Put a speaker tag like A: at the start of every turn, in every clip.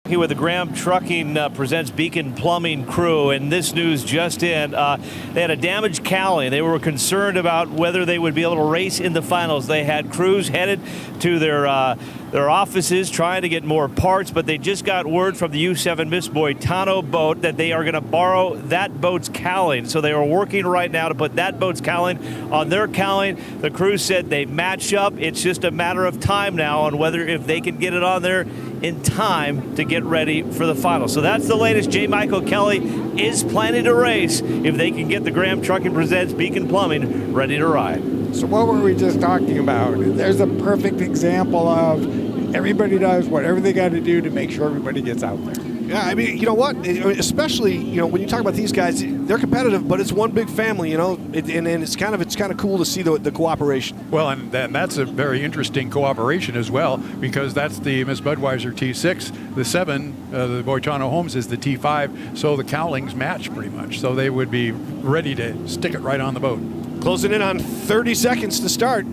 A: With the Graham Trucking presents Beacon Plumbing crew, and this news just in. They had a damaged cowling. They were concerned about whether they would be able to race in the finals. They had crews headed to their offices trying to get more parts, but they just got word from the U7 Miss Boitano boat that they are going to borrow that boat's cowling. So they are working right now to put that boat's cowling on their cowling. The crew said they match up. It's just a matter of time now on whether if they can get it on there in time to get ready for the final. So that's the latest. J. Michael Kelly is planning to race if they can get the Graham Trucking presents Beacon Plumbing ready to ride.
B: So what were we just talking about? There's a perfect example of everybody does whatever they got to do to make sure everybody gets out there.
C: Yeah, I mean, you know what? Especially, when you talk about these guys, they're competitive, but it's one big family, and it's kind of cool to see the cooperation.
D: Well, and that's a very interesting cooperation as well, because that's the Miss Budweiser T6, the 7, the Boitano Homes is the T5, so the cowlings match pretty much, so they would be ready to stick it right on the boat.
C: Closing in on 30 seconds to start.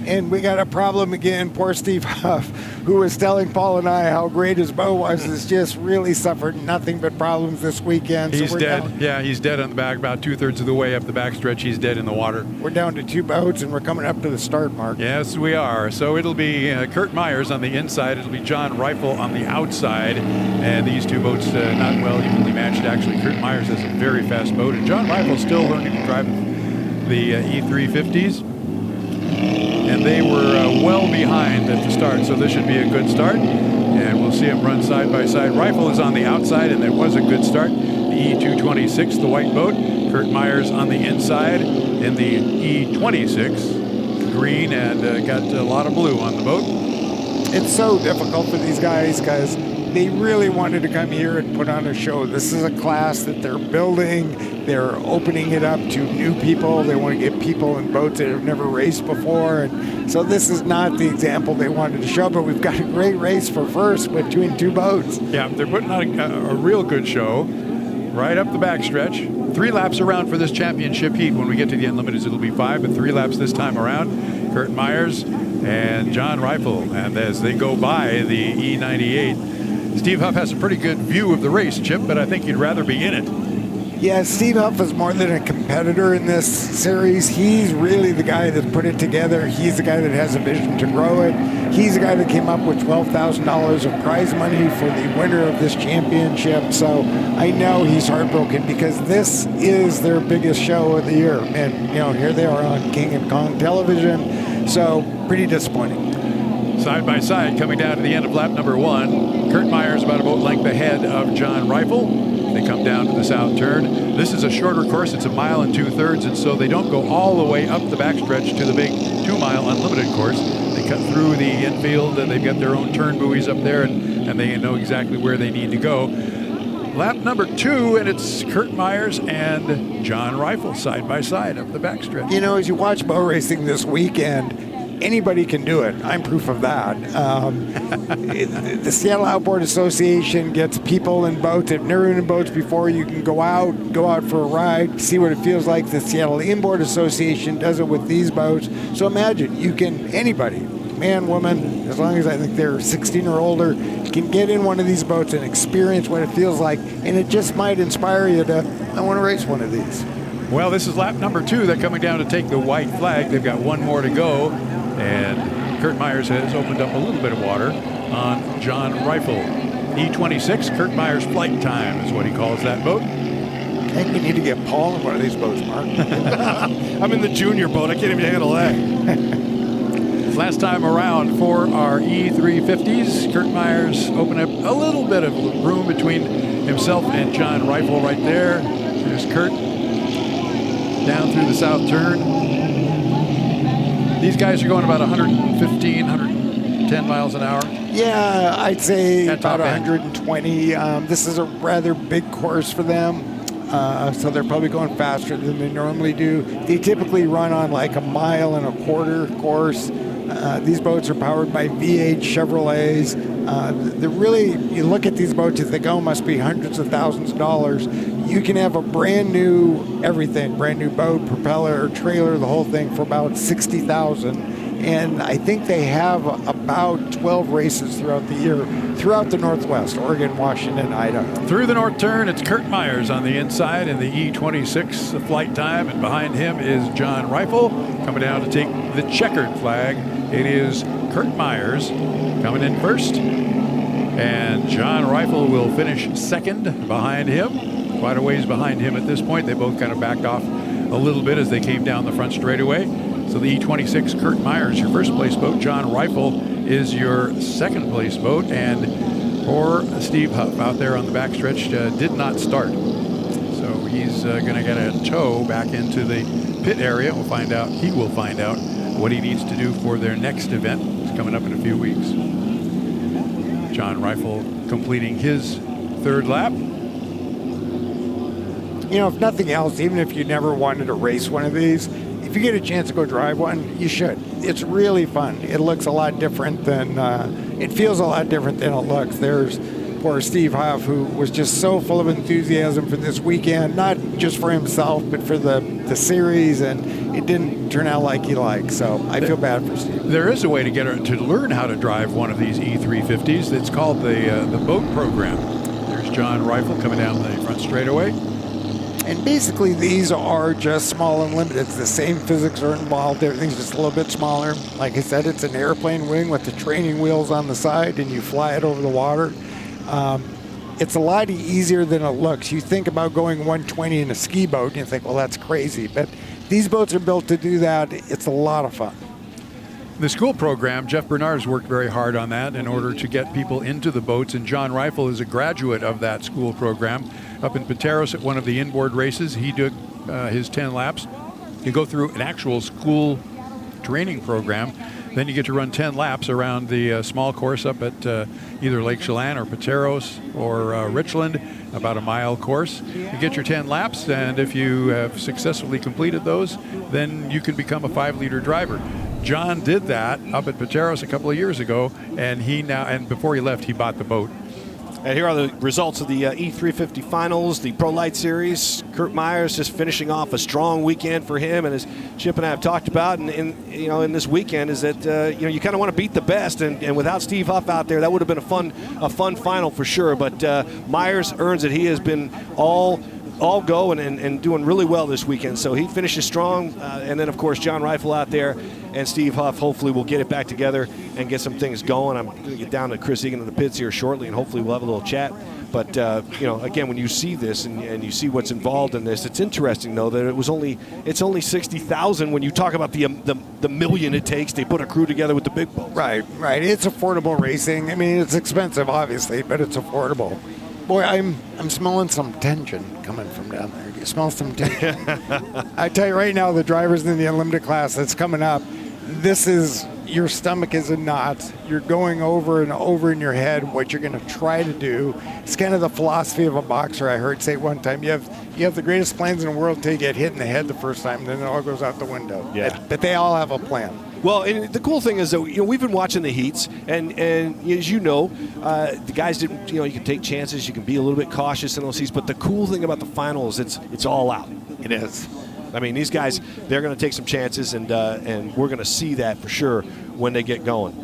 B: And we got a problem again. Poor Steve Huff, who was telling Paul and I how great his boat was, has just really suffered nothing but problems this weekend.
D: He's dead. Yeah, he's dead on the back. About 2/3 of the way up the backstretch, he's dead in the water.
B: We're down to 2 boats, and we're coming up to the start mark.
D: Yes, we are. So it'll be Kurt Myers on the inside. It'll be John Rifle on the outside. And these two boats not well evenly matched. Actually, Kurt Myers has a very fast boat, and John Rifle's still learning to drive the E350s. And they were well behind at the start, so this should be a good start. And we'll see them run side by side. Rifle is on the outside, and it was a good start. The E226, the white boat. Kurt Myers on the inside in the E26, green, and got a lot of blue on the boat.
B: It's so difficult for these guys because they really wanted to come here and put on a show. This is a class that they're building. They're opening it up to new people. They want to get people in boats that have never raced before. And so this is not the example they wanted to show, but we've got a great race for first between 2 boats.
D: Yeah, they're putting on a real good show right up the backstretch. 3 laps around for this championship heat. When we get to the Unlimiteds, it'll be 5, but 3 laps this time around. Kurt Myers and John Rifle. And as they go by the E98, Steve Huff has a pretty good view of the race, Chip, but I think he'd rather be in it.
B: Yeah, Steve Huff is more than a competitor in this series. He's really the guy that put it together. He's the guy that has a vision to grow it. He's the guy that came up with $12,000 of prize money for the winner of this championship. So I know he's heartbroken because this is their biggest show of the year. And, here they are on King and Kong television. So pretty disappointing.
D: Side by side, coming down to the end of lap number 1. Kurt Myers about a boat length ahead of John Rifle. They come down to the south turn. This is a shorter course. It's 1 2/3 miles, and so they don't go all the way up the backstretch to the big 2-mile unlimited course. They cut through the infield, and they've got their own turn buoys up there, and they know exactly where they need to go. Lap number 2, and it's Kurt Myers and John Rifle side by side up the backstretch.
B: As you watch boat racing this weekend, anybody can do it. I'm proof of that. The Seattle Outboard Association gets people in boats. If you've never been in boats before, you can go out for a ride, see what it feels like. The Seattle Inboard Association does it with these boats. So imagine, anybody, man, woman, as long as I think they're 16 or older, can get in one of these boats and experience what it feels like. And it just might inspire you to, I want to race one of these.
D: Well, this is lap number 2. They're coming down to take the white flag. They've got 1 more to go. And Kurt Myers has opened up a little bit of water on John Rifle. E26, Kurt Myers flight time is what he calls that boat.
B: I think we need to get Paul in one of these boats, Mark.
C: I'm in the junior boat. I can't even handle that.
D: Last time around for our E350s, Kurt Myers opened up a little bit of room between himself and John Rifle right there. There's Kurt down through the south turn. These guys are going about 115, 110 miles an hour.
B: Yeah, I'd say
D: At
B: about
D: top end.
B: 120. This is a rather big course for them, so they're probably going faster than they normally do. They typically run on like 1.25 mile course. These boats are powered by V8 Chevrolets. They're really, you look at these boats as they go, must be hundreds of thousands of dollars. You can have a brand new everything, brand new boat, propeller, trailer, the whole thing for about $60,000. And I think they have about 12 races throughout the year, throughout the Northwest, Oregon, Washington, Idaho.
D: Through the north turn, it's Kurt Myers on the inside in the E26 flight time, and behind him is John Rifle coming down to take the checkered flag. It is Kurt Myers coming in first, and John Rifle will finish second behind him. Quite a ways behind him at this point. They both kind of backed off a little bit as they came down the front straightaway. So the E26 Kurt Myers, your first place boat. John Rifle is your second place boat. And poor Steve Huff out there on the backstretch did not start. So he's going to get a tow back into the pit area. We'll find out. He will find out what he needs to do for their next event. It's coming up in a few weeks. John Rifle completing his third lap.
B: You know, if nothing else, even if you never wanted to race one of these, if you get a chance to go drive one, you should. It's really fun. It looks a lot different than, it feels a lot different than it looks. There's poor Steve Huff, who was just so full of enthusiasm for this weekend, not just for himself, but for the series, and it didn't turn out like he liked. So I feel bad for Steve.
D: There is a way to get her to learn how to drive one of these E350s. It's called the boat program. There's John Rifle coming down the front straightaway.
B: And basically, these are just small and limited. It's the same physics are involved. Everything's just a little bit smaller. Like I said, it's an airplane wing with the training wheels on the side, and you fly it over the water. It's a lot easier than it looks. You think about going 120 in a ski boat, and you think, well, that's crazy. But these boats are built to do that. It's a lot of fun.
D: The school program, Jeff Bernard's worked very hard on that in order to get people into the boats, and John Rifle is a graduate of that school program. Up in Pateros at one of the inboard races, he did his 10 laps. You go through an actual school training program, then you get to run 10 laps around the small course up at either Lake Chelan or Pateros or Richland, about a mile course. You get your 10 laps, and if you have successfully completed those, then you can become a 5-liter driver. John did that up at Pateros a couple of years ago, and before he left, he bought the boat.
C: And here are the results of the E350 finals, the Pro Lite Series. Kurt Myers just finishing off a strong weekend for him, and as Chip and I have talked about, and in this weekend, is that you kind of want to beat the best, and without Steve Huff out there, that would have been a fun final for sure. But Myers earns it. He has been all go and doing really well this weekend. So he finishes strong. And then, of course, John Rifle out there and Steve Huff hopefully will get it back together and get some things going. I'm going to get down to Chris Egan in the pits here shortly, and hopefully we'll have a little chat. But, again, when you see this and you see what's involved in this, it's interesting, though, that it's only $60,000 when you talk about the million it takes to put a crew together with the big boats.
B: Right. It's affordable racing. I mean, it's expensive, obviously, but it's affordable. Boy, I'm smelling some tension coming from down there. Do you smell some tension? I tell you right now, the drivers in the Unlimited class that's coming up, your stomach is in knots. You're going over and over in your head what you're going to try to do. It's kind of the philosophy of a boxer. I heard say one time, you have the greatest plans in the world until you get hit in the head the first time, then it all goes out the window.
C: Yeah.
B: But they all have a plan.
C: Well, and the cool thing is that we've been watching the heats, and as you know, the guys didn't. You can take chances, you can be a little bit cautious in those heats. But the cool thing about the finals, it's all out.
B: It is.
C: I mean, these guys, they're going to take some chances, and we're going to see that for sure when they get going.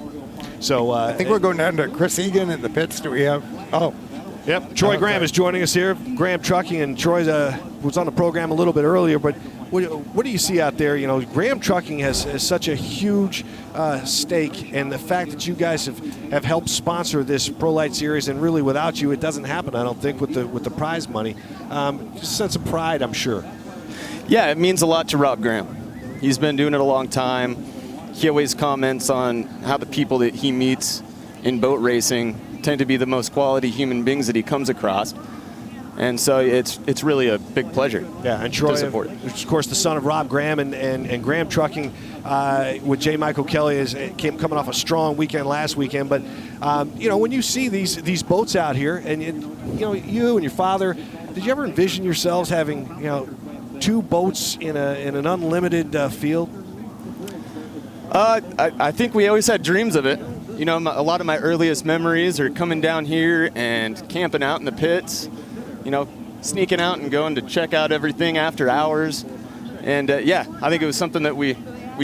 C: So
B: I think we're going down to Chris Egan in the pits. Do we have? Oh.
C: Yep. Troy Graham is joining us here. Graham Trucking, and Troy was on the program a little bit earlier, but what do you see out there? Graham Trucking has such a huge stake, and the fact that you guys have helped sponsor this Pro Lite Series, and really without you, it doesn't happen, I don't think, with the prize money. Just a sense of pride, I'm sure.
E: Yeah, it means a lot to Rob Graham. He's been doing it a long time. He always comments on how the people that he meets in boat racing tend to be the most quality human beings that he comes across. And so it's really a big pleasure.
C: Yeah, and Troy,
E: to support.
C: Of course, the son of Rob Graham and Graham Trucking with J. Michael Kelly coming off a strong weekend last weekend. But when you see these boats out here, and you and your father, did you ever envision yourselves having two boats in an unlimited field?
E: I think we always had dreams of it. A lot of my earliest memories are coming down here and camping out in the pits. Sneaking out and going to check out everything after hours. And I think it was something that we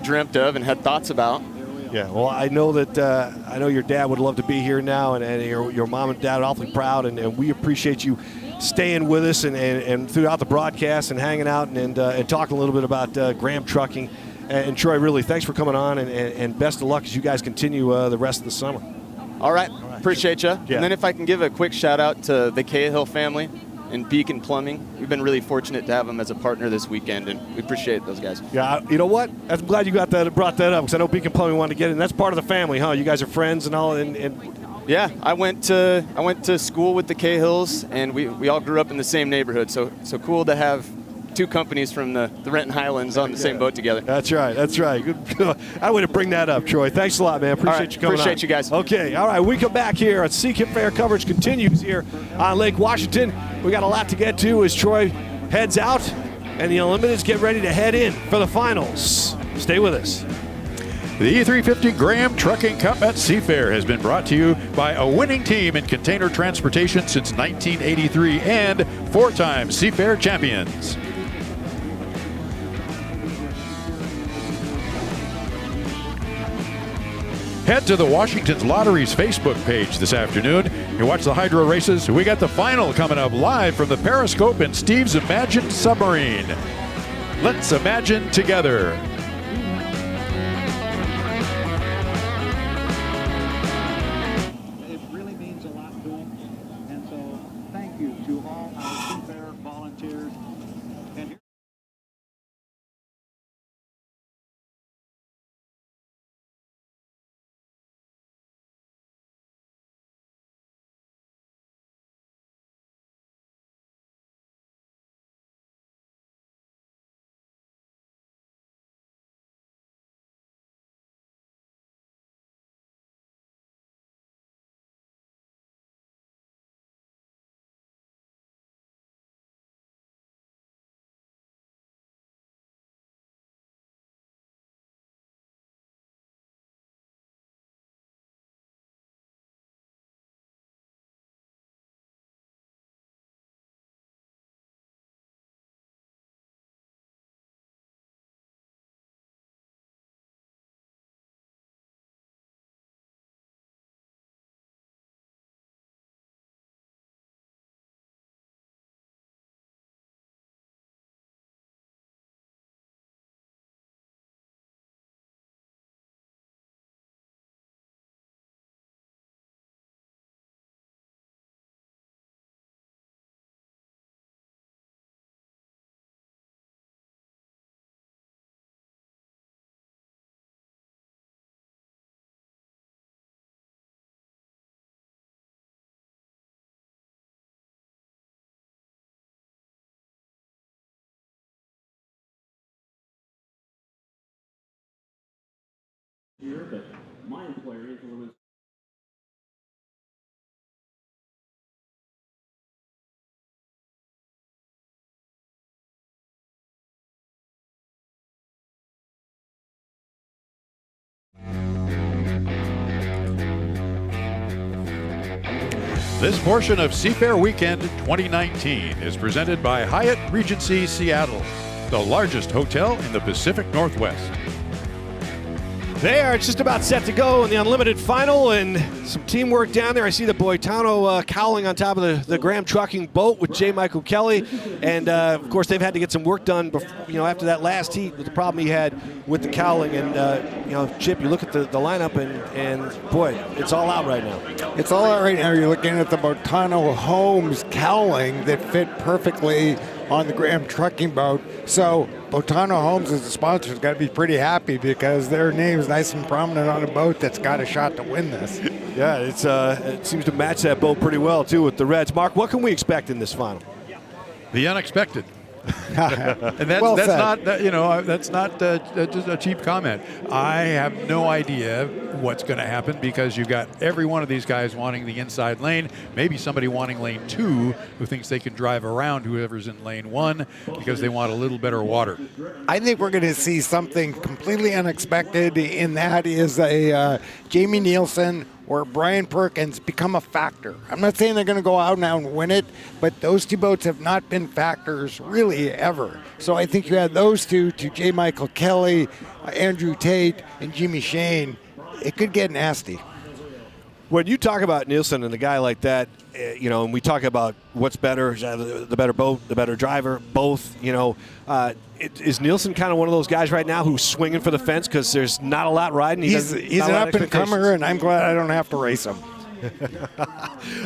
E: dreamt of and had thoughts about.
C: Yeah, well, I know that I know your dad would love to be here now, and your mom and dad are awfully proud, and we appreciate you staying with us and throughout the broadcast and hanging out and talking a little bit about Graham Trucking. And Troy, really, thanks for coming on, and best of luck as you guys continue the rest of the summer.
E: All right. Appreciate you.
C: Yeah.
E: And then if I can give a quick shout out to the Cahill family and Beacon Plumbing. We've been really fortunate to have them as a partner this weekend, and we appreciate those guys.
C: Yeah, you know what? I'm glad you brought that up, because I know Beacon Plumbing wanted to get in. That's part of the family, huh? You guys are friends and all, and
E: yeah, I went to school with the Cahills, and we all grew up in the same neighborhood. So cool to have two companies from the Renton Highlands on the same boat together.
C: That's right. Good. I would bring that up, Troy. Thanks a lot, man. Appreciate you coming on.
E: Appreciate you guys.
C: Okay, all right. We come back here. Seafair coverage continues here on Lake Washington. We got a lot to get to as Troy heads out, and the Unlimiteds get ready to head in for the finals. Stay with us.
D: The E350 Graham Trucking Cup at Seafair has been brought to you by a winning team in container transportation since 1983 and four-time Seafair champions. Head to the Washington's Lottery's Facebook page this afternoon and watch the hydro races. We got the final coming up live from the Periscope and Steve's Imagined Submarine. Let's imagine together.
F: It really means a lot to them, and so thank you to all our Seafair volunteers. And here, but my employer is a little.
D: This portion of Seafair Weekend 2019 is presented by Hyatt Regency Seattle, the largest hotel in the Pacific Northwest.
C: They are just about set to go in the Unlimited final, and some teamwork down there. I see the Boitano cowling on top of the Graham Trucking boat with J. Michael Kelly, and of course they've had to get some work done after that last heat with the problem he had with the cowling. And Chip, you look at the lineup, and boy, it's all out right now.
B: It's all out right now. You're looking at the Boitano Homes cowling that fit perfectly on the Graham Trucking boat. So Boitano Homes as a sponsor has got to be pretty happy, because their name is nice and prominent on a boat that's got a shot to win this.
C: Yeah, it seems to match that boat pretty well too with the Reds. Mark, what can we expect in this final?
D: The unexpected. And
B: Well
D: that's
B: said.
D: not that's not just a cheap comment. I have no idea what's going to happen, because you've got every one of these guys wanting the inside lane, maybe somebody wanting lane 2 who thinks they can drive around whoever's in lane 1 because they want a little better water.
B: I think we're going to see something completely unexpected, and that is a Jamie Nielsen or Brian Perkins become a factor. I'm not saying they're going to go out now and win it, but those two boats have not been factors really ever. So I think you had those two, to J. Michael Kelly, Andrew Tate, and Jimmy Shane. it could get nasty.
C: When you talk about Nielsen and a guy like that, and we talk about what's better, the better boat, the better driver, both, is Nielsen kind of one of those guys right now who's swinging for the fence because there's not a lot riding?
B: He's an up-and-comer, and I'm glad I don't have to race him.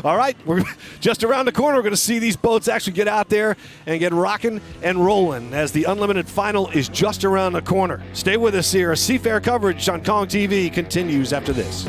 C: All right, we're just around the corner. We're going to see these boats actually get out there and get rocking and rolling as the Unlimited Final is just around the corner. Stay with us here. Seafair coverage on Kong TV continues after this.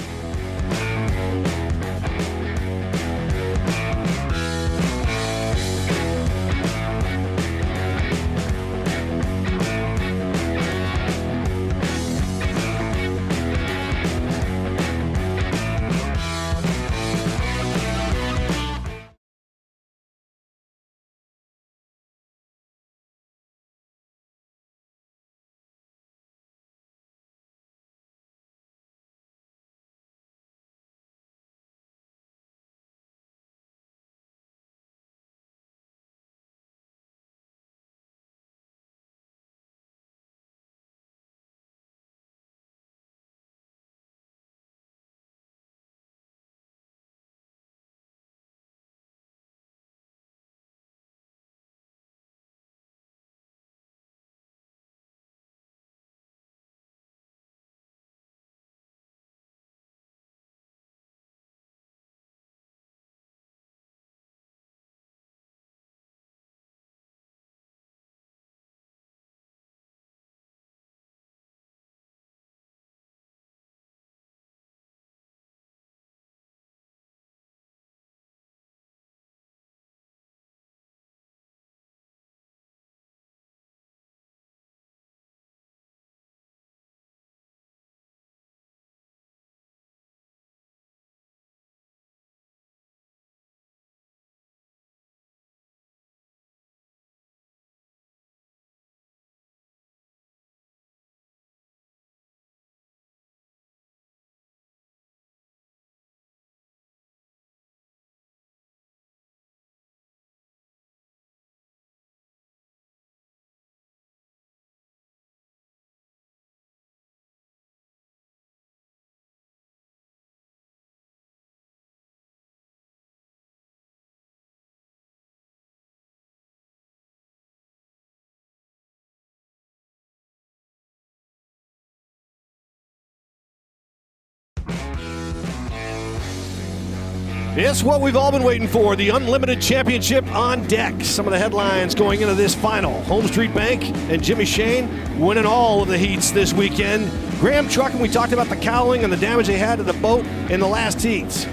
C: It's what we've all been waiting for, the Unlimited Championship on deck. Some of the headlines going into this final. Home Street Bank and Jimmy Shane winning all of the heats this weekend. Graham Trucking, we talked about the cowling and the damage they had to the boat in the last heats.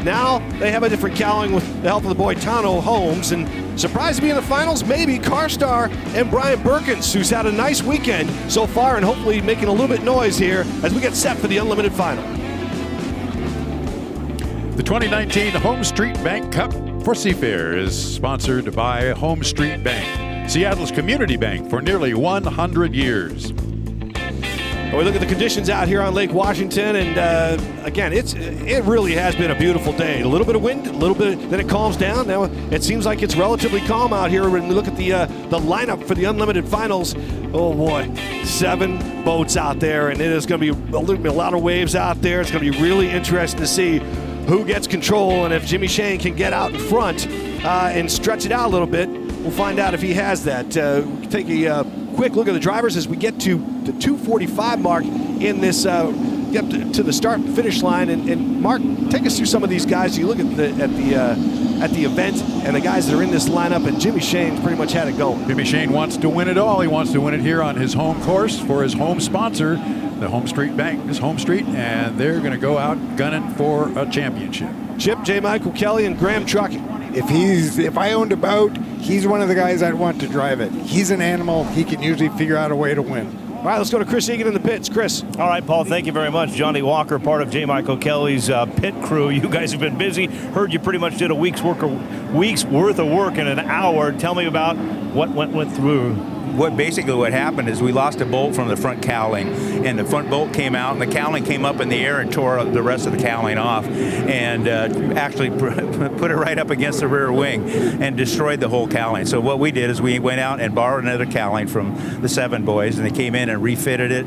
C: Now they have a different cowling with the help of the boy Tano Holmes. And surprised to be in the finals, maybe Carstar and Brian Perkins, who's had a nice weekend so far and hopefully making a little bit noise here as we get set for the Unlimited Final.
D: The 2019 Home Street Bank Cup for Seafair is sponsored by Home Street Bank, Seattle's community bank for nearly 100 years.
C: We look at the conditions out here on Lake Washington, and again, it really has been a beautiful day. A little bit of wind, a little bit, then it calms down. Now it seems like it's relatively calm out here. When we look at the lineup for the Unlimited Finals, oh boy, 7 boats out there, and it is going to be a lot of waves out there. It's going to be really interesting to see who gets control, and if Jimmy Shane can get out in front and stretch it out a little bit. We'll find out if he has that. Take a quick look at the drivers as we get to the 2:45 mark in this, get to the start and finish line. And Mark, take us through some of these guys. You look at the event and the guys that are in this lineup, and Jimmy Shane's pretty much had it going.
D: Jimmy Shane wants to win it all. He wants to win it here on his home course for his home sponsor, the Home Street Bank, is Home Street, and they're going to go out gunning for a championship.
C: Chip, J. Michael Kelly, and Graham Trucking.
B: If I owned a boat, he's one of the guys I'd want to drive it. He's an animal. He can usually figure out a way to win.
C: All right, let's go to Chris Egan in the pits. Chris.
A: All right, Paul, thank you very much. Johnny Walker, part of J. Michael Kelly's pit crew. You guys have been busy. Heard you pretty much did a week's worth of work in an hour. Tell me about what went through.
G: What happened is we lost a bolt from the front cowling, and the front bolt came out, and the cowling came up in the air and tore the rest of the cowling off, and actually put it right up against the rear wing and destroyed the whole cowling. So what we did is we went out and borrowed another cowling from the 7 boys, and they came in and refitted it,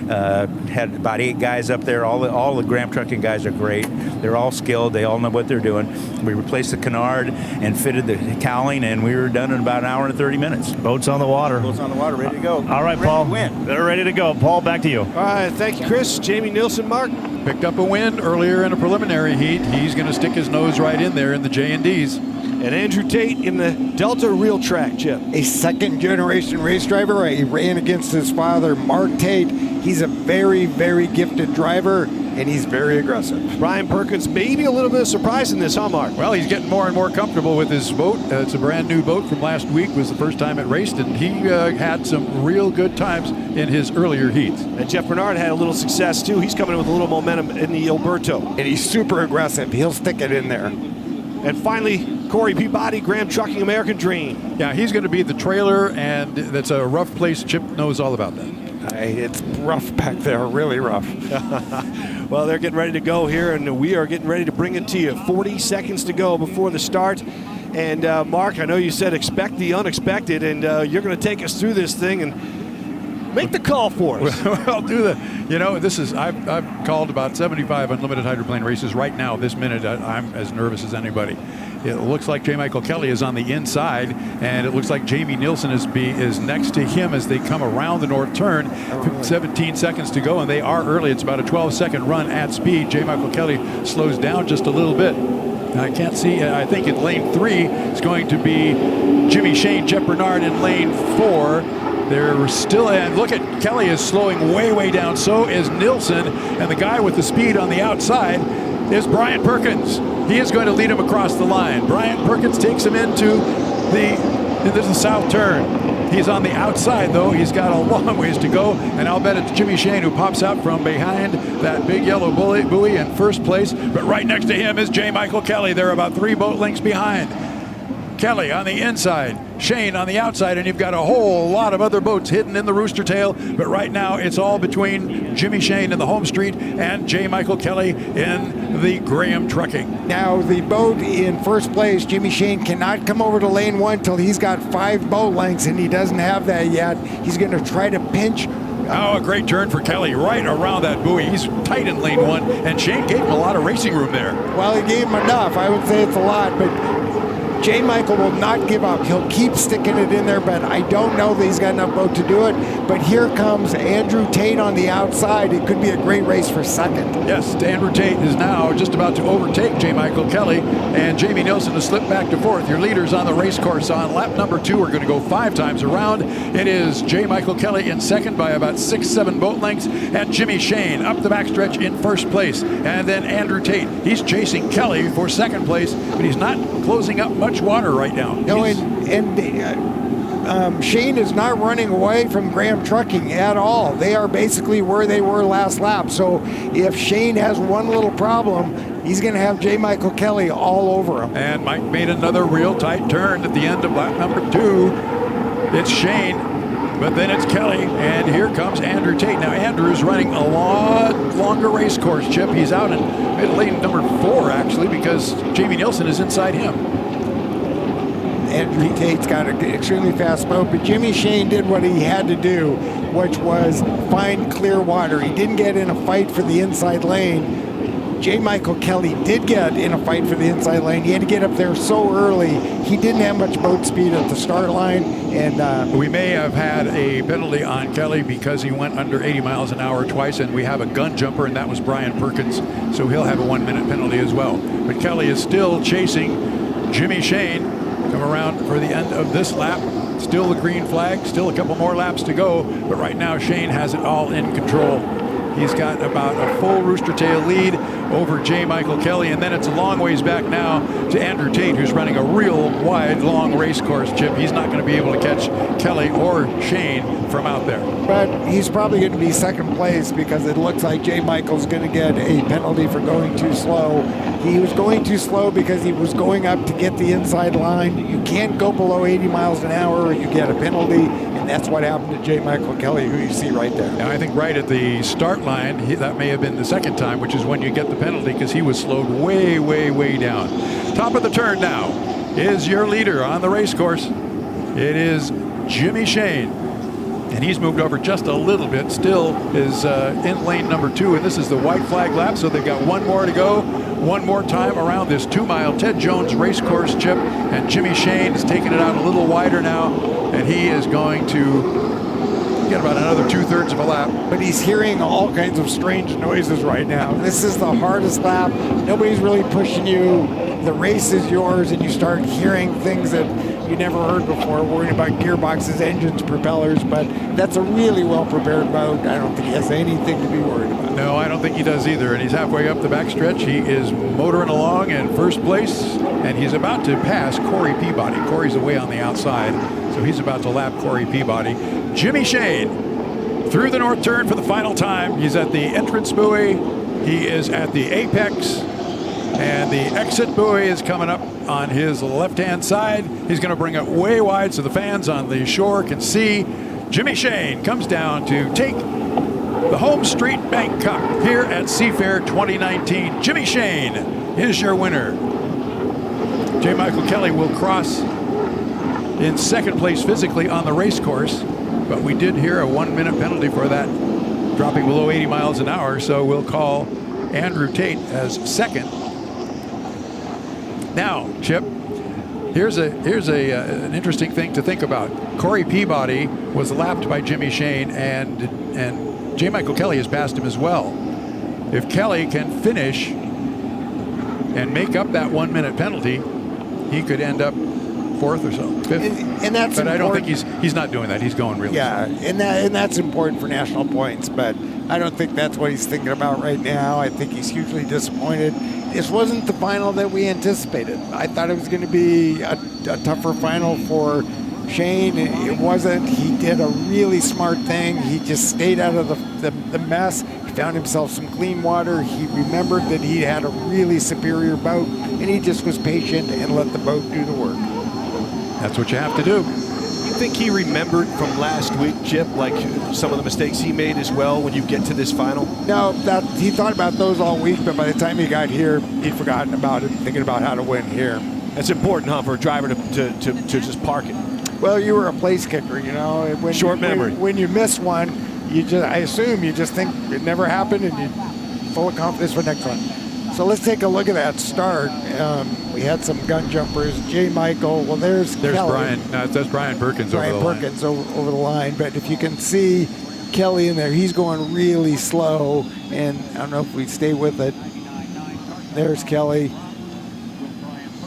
G: Had about 8 guys up there. All the Graham Trucking guys are great. They're all skilled. They all know what they're doing. We replaced the canard and fitted the cowling, and we were done in about an hour and 30 minutes.
A: Boats on the water.
G: Boats on the water, ready to go.
A: All right,
G: Ready
A: Paul.
G: to win.
A: They're ready to go. Paul, back to you.
C: All right, thank you, Chris. Jamie Nielsen, Mark.
D: Picked up a win earlier in a preliminary heat. He's going to stick his nose right in there in the J&Ds.
C: And Andrew Tate in the Delta Real Track, Chip.
B: A second-generation race driver. He ran against his father, Mark Tate. He's a very, very gifted driver, and he's very aggressive.
C: Brian Perkins, maybe a little bit of surprise in this, huh, Mark?
D: Well, he's getting more and more comfortable with his boat. It's a brand new boat from last week. Was the first time it raced, and he had some real good times in his earlier heats.
C: And Jeff Bernard had a little success, too. He's coming in with a little momentum in the Alberto.
B: And he's super aggressive. He'll stick it in there.
C: And finally, Corey Peabody, Graham Trucking American Dream.
D: Yeah, he's going to be the trailer, and that's a rough place. Chip knows all about that.
B: It's rough back there, really rough.
C: Well, they're getting ready to go here, and we are getting ready to bring it to you. 40 seconds to go before the start. And Mark, I know you said expect the unexpected, and you're going to take us through this thing and make the call for us.
D: Well, I've called about 75 unlimited hydroplane races right now. This minute, I'm as nervous as anybody. It looks like J. Michael Kelly is on the inside, and it looks like Jamie Nielsen is next to him as they come around the north turn. 17 seconds to go, and they are early. It's about a 12-second run at speed. J. Michael Kelly slows down just a little bit. I can't see. I think in lane 3 is going to be Jimmy Shane, Jeff Bernard in lane 4. They're still, and look at Kelly is slowing way, way down. So is Nielsen, and the guy with the speed on the outside is Brian Perkins. He is going to lead him across the line. Brian Perkins takes him into the south turn. He's on the outside, though. He's got a long ways to go, and I'll bet it's Jimmy Shane who pops out from behind that big yellow buoy in first place. But right next to him is J. Michael Kelly. They're about 3 boat lengths behind. Kelly on the inside, Shane on the outside, and you've got a whole lot of other boats hidden in the rooster tail. But right now, it's all between Jimmy Shane in the home street and J. Michael Kelly in the Graham Trucking.
B: Now, the boat in first place, Jimmy Shane, cannot come over to lane 1 till he's got 5 boat lengths, and he doesn't have that yet. He's going to try to pinch.
D: Oh, a great turn for Kelly right around that buoy. He's tight in lane 1, and Shane gave him a lot of racing room there.
B: Well, he gave him enough. I would say it's a lot, but J. Michael will not give up. He'll keep sticking it in there, but I don't know that he's got enough boat to do it. But here comes Andrew Tate on the outside. It could be a great race for second.
D: Yes, Andrew Tate is now just about to overtake J. Michael Kelly, and Jamie Nielsen to slip back to fourth. Your leaders on the race course on lap number 2 are going to go 5 times around. It is J. Michael Kelly in second by about 6-7 boat lengths, and Jimmy Shane up the backstretch in first place. And then Andrew Tate, he's chasing Kelly for second place, but he's not closing up much water right now.
B: No, Shane is not running away from Graham Trucking at all. They are basically where they were last lap. So if Shane has one little problem, he's going to have J. Michael Kelly all over him.
D: And Mike made another real tight turn at the end of lap number 2. It's Shane, but then it's Kelly, and here comes Andrew Tate. Now Andrew's running a lot longer race course, Chip. He's out in lane number 4, actually, because Jamie Nielsen is inside him.
B: Andrew Tate's got an extremely fast boat, but Jimmy Shane did what he had to do, which was find clear water. He didn't get in a fight for the inside lane. J. Michael Kelly did get in a fight for the inside lane. He had to get up there so early. He didn't have much boat speed at the start line. And
D: we may have had a penalty on Kelly because he went under 80 miles an hour twice, and we have a gun jumper, and that was Brian Perkins, so he'll have a 1-minute penalty as well. But Kelly is still chasing Jimmy Shane. Come around for the end of this lap. Still the green flag, still a couple more laps to go, but right now Shane has it all in control. He's got about a full rooster tail lead over J. Michael Kelly, and then it's a long ways back now to Andrew Tate, who's running a real wide, long race course, Chip. He's not going to be able to catch Kelly or Shane from out there.
B: But he's probably going to be second place because it looks like J. Michael's going to get a penalty for going too slow. He was going too slow because he was going up to get the inside line. You can't go below 80 miles an hour or you get a penalty, and that's what happened to J. Michael Kelly, who you see right there.
D: Now, I think right at the start line, that may have been the second time, which is when you get the penalty because he was slowed way, way, way down. Top of the turn now is your leader on the race course. It is Jimmy Shane. And he's moved over just a little bit, still is in lane number 2, and this is the white flag lap, so they've got one more to go. One more time around this 2-mile Ted Jones race course, Chip, and Jimmy Shane is taking it out a little wider now, and he is going to get about another 2/3 of a lap.
B: But he's hearing all kinds of strange noises right now. This is the hardest lap. Nobody's really pushing you. The race is yours, and you start hearing things that you never heard before, worrying about gearboxes, engines, propellers, but that's a really well-prepared boat. I don't think he has anything to be worried about.
D: No, I don't think he does either, and he's halfway up the backstretch. He is motoring along in first place, and he's about to pass Corey Peabody. Corey's away on the outside, so he's about to lap Corey Peabody. Jimmy Shane through the north turn for the final time. He's at the entrance buoy. He is at the apex. And the exit buoy is coming up on his left-hand side. He's going to bring it way wide so the fans on the shore can see. Jimmy Shane comes down to take the Home Street Bank Cup here at Seafair 2019. Jimmy Shane is your winner. J. Michael Kelly will cross in second place physically on the race course, but we did hear a 1-minute penalty for that, dropping below 80 miles an hour, so we'll call Andrew Tate as second. Now, Chip, here's an interesting thing to think about. Corey Peabody was lapped by Jimmy Shane, and J. Michael Kelly has passed him as well. If Kelly can finish and make up that 1-minute penalty, he could end up 4th or so, 5th.
B: And that's
D: but
B: important.
D: I don't think he's not doing that. He's going really
B: slow. And that's important for national points, but I don't think that's what he's thinking about right now. I think he's hugely disappointed. This wasn't the final that we anticipated. I thought it was going to be a tougher final for Shane. It wasn't. He did a really smart thing. He just stayed out of the mess. He found himself some clean water. He remembered that he had a really superior boat, and he just was patient and let the boat do the work.
D: That's what you have to do.
C: You think he remembered from last week, Chip, like some of the mistakes he made as well when you get to this final?
B: No, he thought about those all week, but by the time he got here, he'd forgotten about it, thinking about how to win here.
C: That's important, huh, for a driver to just park it.
B: Well, you were a place kicker, you know.
C: Short memory.
B: When you miss one, I assume you just think it never happened, and you're full of confidence for the next one. So let's take a look at that start. We had some gun jumpers. J. Michael. Well, there's Kelly.
D: Brian. No, that's Brian Perkins over the line.
B: Brian Perkins over the line. But if you can see Kelly in there, he's going really slow. And I don't know if we stay with it. There's Kelly.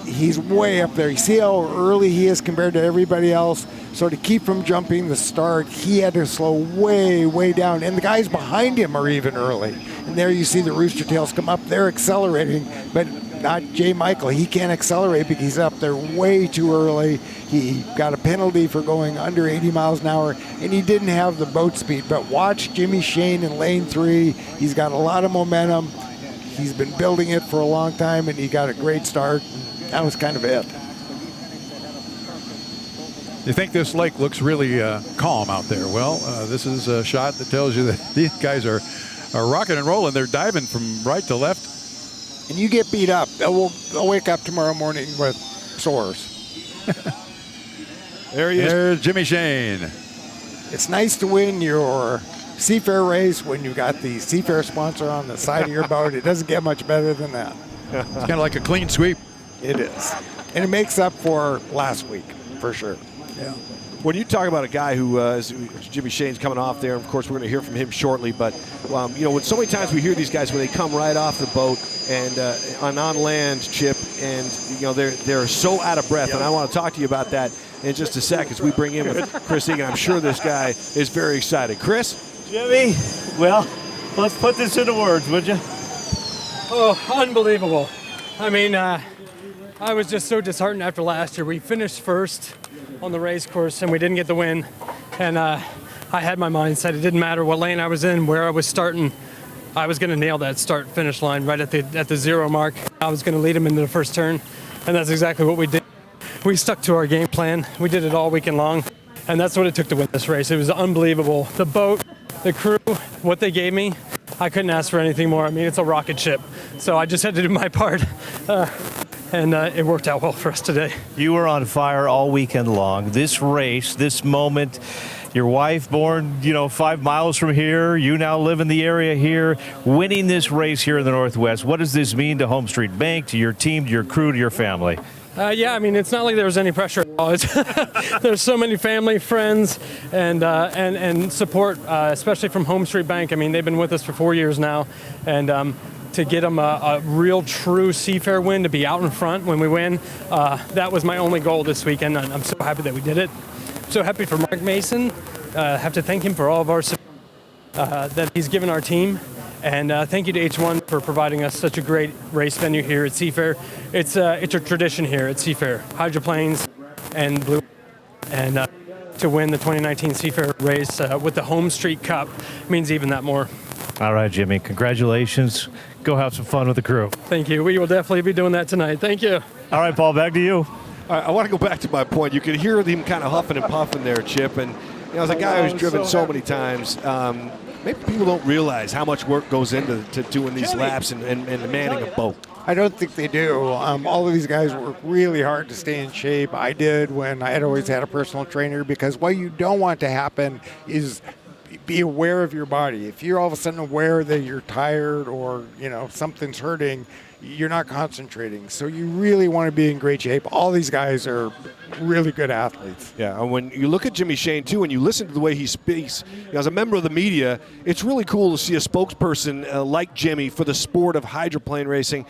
B: He's way up there. You see how early he is compared to everybody else? So to keep from jumping the start, he had to slow way, way down. And the guys behind him are even early. And there you see the Rooster Tails come up. They're accelerating, but not J. Michael. He can't accelerate because he's up there way too early. He got a penalty for going under 80 miles an hour, and he didn't have the boat speed. But watch Jimmy Shane in lane 3. He's got a lot of momentum. He's been building it for a long time, and he got a great start. That was kind of it.
D: You think this lake looks really calm out there? Well, this is a shot that tells you that these guys are rocking and rolling. They're diving from right to left.
B: And you get beat up. They'll wake up tomorrow morning with sores.
C: There he is.
D: There's Jimmy Shane.
B: It's nice to win your Seafair race when you got the Seafair sponsor on the side of your boat. It doesn't get much better than that.
D: It's kind of like a clean sweep.
B: It is. And it makes up for last week, for sure.
D: Yeah.
C: When you talk about a guy who Jimmy Shane's coming off there, of course we're going to hear from him shortly, but you know, when so many times we hear these guys when they come right off the boat and on land, Chip, and you know they're so out of breath, and I want to talk to you about that in just a sec as we bring in with Chris Egan. I'm sure this guy is very excited. Chris?
A: Jimmy, well, let's put this into words, would you?
H: Oh, unbelievable. I mean, I was just so disheartened after last year. We finished first on the race course and we didn't get the win. And I had my mindset. It didn't matter what lane I was in, where I was starting. I was going to nail that start-finish line right at the 0 mark. I was going to lead him into the first turn, and that's exactly what we did. We stuck to our game plan. We did it all weekend long, and that's what it took to win this race. It was unbelievable. The boat, the crew, what they gave me, I couldn't ask for anything more. I mean, it's a rocket ship. So I just had to do my part. And it worked out well for us today.
A: You were on fire all weekend long. This race, this moment, Your wife, born 5 miles from here. You now live in the area here, winning this race here in the Northwest. What does this mean to Home Street Bank, to your team, to your crew, to your family?
H: Yeah, I mean, it's not like there was any pressure at all. There's so many family, friends, and support, especially from Home Street Bank. I mean, they've been with us for 4 years now, and to get them a real, true Seafair win, to be out in front when we win, that was my only goal this weekend, and I'm so happy that we did it. So happy for Mark Mason. Have to thank him for all of our support that he's given our team. And thank you to H1 for providing us such a great race venue here at Seafair. It's a tradition here at Seafair. Hydroplanes and blue, and to win the 2019 Seafair race with the Home Street Cup means even that more.
A: All right, Jimmy, congratulations. Go have some fun with the crew.
H: Thank you. We will definitely be doing that tonight. Thank you.
A: All right, Paul, back to you.
C: I want to go back to my point. You could hear him kind of huffing and puffing there, Chip. And as a guy who's driven so many times, maybe people don't realize how much work goes into doing these laps and manning a boat.
B: I don't think they do. All of these guys work really hard to stay in shape. I did when I had always had a personal trainer, because what you don't want to happen is be aware of your body. If you're all of a sudden aware that you're tired or something's hurting, you're not concentrating. So you really want to be in great shape. All these guys are really good athletes.
C: Yeah, and when you look at Jimmy Shane, too, and you listen to the way he speaks, as a member of the media, it's really cool to see a spokesperson like Jimmy for the sport of hydroplane racing.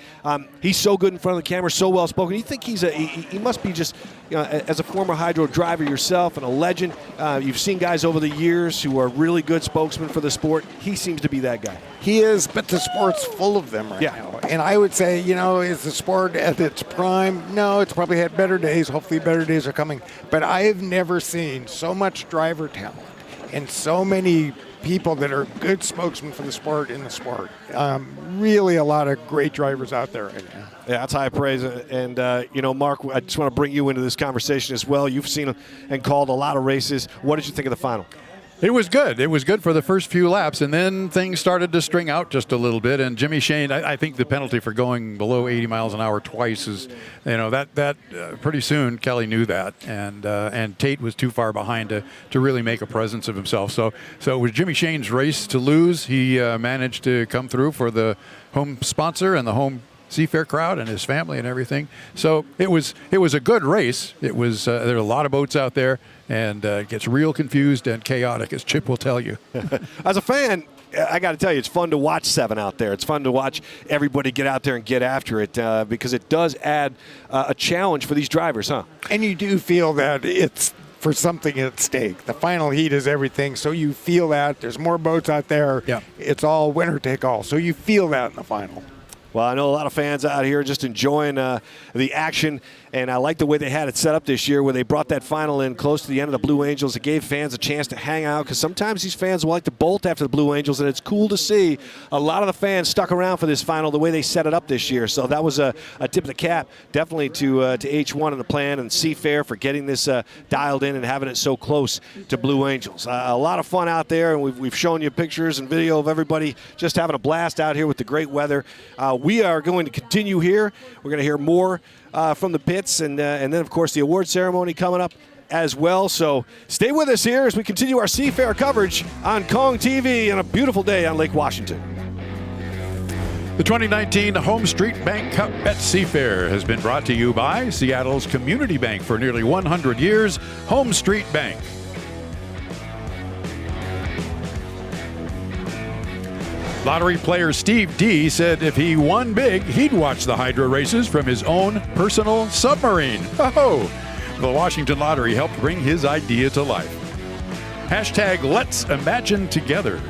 C: He's so good in front of the camera, so well-spoken. You think he must be just, as a former hydro driver yourself and a legend, you've seen guys over the years who are really good spokesmen for the sport. He seems to be that guy.
B: He is, but the sport's full of them right now. And I would say, is the sport at its prime? No, it's probably had better days. Hopefully better days are coming. But I have never seen so much driver talent and so many people that are good spokesmen for the sport in the sport. Really a lot of great drivers out there right now.
C: Yeah, that's high praise. And, Mark, I just want to bring you into this conversation as well. You've seen and called a lot of races. What did you think of the final?
D: It was good. It was good for the first few laps, and then things started to string out just a little bit. And Jimmy Shane, I think the penalty for going below 80 miles an hour twice is, that pretty soon Kelly knew that, and Tate was too far behind to really make a presence of himself. So it was Jimmy Shane's race to lose. He managed to come through for the home sponsor and the home Seafair crowd and his family and everything. So it was a good race. It was there are a lot of boats out there, and it gets real confused and chaotic, as Chip will tell you.
C: As a fan, I got to tell you, it's fun to watch 7 out there. It's fun to watch everybody get out there and get after it, because it does add a challenge for these drivers, huh?
B: And you do feel that it's for something at stake. The final heat is everything, so you feel that. There's more boats out there.
D: Yeah.
B: It's all winner take all, so you feel that in the final.
C: Well, I know a lot of fans out here just enjoying the action, and I like the way they had it set up this year, where they brought that final in close to the end of the Blue Angels. It gave fans a chance to hang out, because sometimes these fans will like to bolt after the Blue Angels, and it's cool to see a lot of the fans stuck around for this final the way they set it up this year. So that was a tip of the cap definitely to H1 and the plan and Seafair for getting this dialed in and having it so close to Blue Angels. A lot of fun out there, and we've shown you pictures and video of everybody just having a blast out here with the great weather. We are going to continue here. We're going to hear more from the pits, and then, of course, the award ceremony coming up as well. So stay with us here as we continue our Seafair coverage on Kong TV on a beautiful day on Lake Washington.
D: The 2019 Home Street Bank Cup at Seafair has been brought to you by Seattle's community bank for nearly 100 years, Home Street Bank. Lottery player Steve D said if he won big, he'd watch the Hydro races from his own personal submarine. Oh, the Washington Lottery helped bring his idea to life. Hashtag Let's Imagine Together.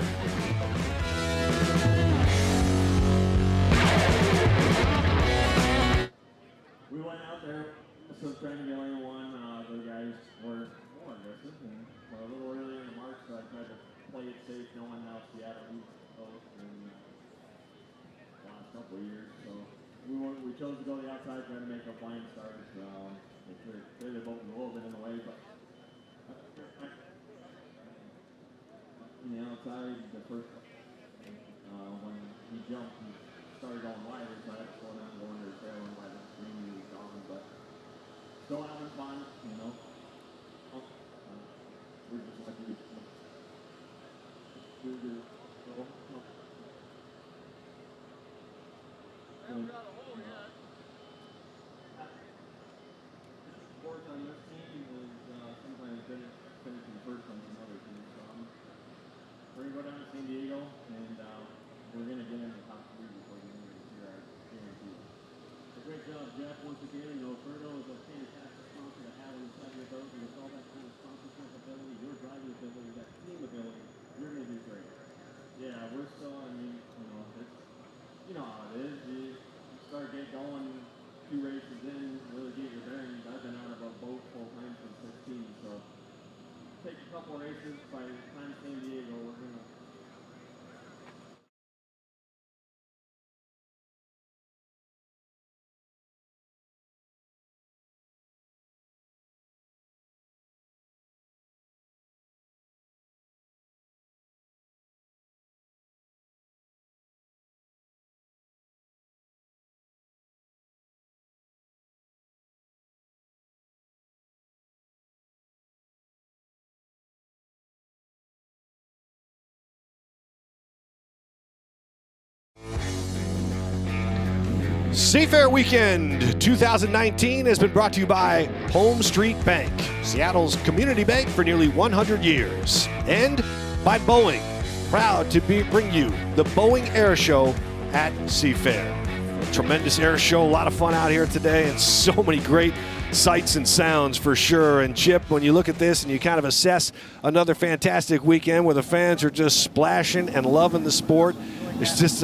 I: We went out there, so trying to get only one. The guys were more aggressive and a little earlier in the march, so I tried to play it safe, knowing how Seattle beats both in the last couple of years. So we chose to go to the outside, trying to make a flying start. They clearly both a little bit in the way, but on the outside, the first when he jumped, he started going wider, so I had to slow down, go under his tail, and by the screen he was gone. But still having fun, we're just lucky. Sport on this team is sometimes better finishing first on some other teams. So we're gonna go down to San Diego, and we're gonna get in the top 3 before the end of this year. I guarantee you. So great job, Jeff. Once again, you know, Ferno is a fantastic sponsor to have inside your boat, and with all that kind of sponsorship ability, your driving ability, that team ability, you're gonna do great. Yeah, we're still. I mean, you know, it's you know how it is. You start getting going 2 races in, really get your bearings. I've been out of a boat full time since 16, so take a couple races. By the time San Diego, we're gonna.
C: Seafair Weekend 2019 has been brought to you by Home Street Bank, Seattle's community bank for nearly 100 years, and by Boeing, proud to bring you the Boeing Air Show at Seafair. Tremendous air show, a lot of fun out here today, and so many great sights and sounds for sure. And Chip, when you look at this and you kind of assess another fantastic weekend where the fans are just splashing and loving the sport, it's just,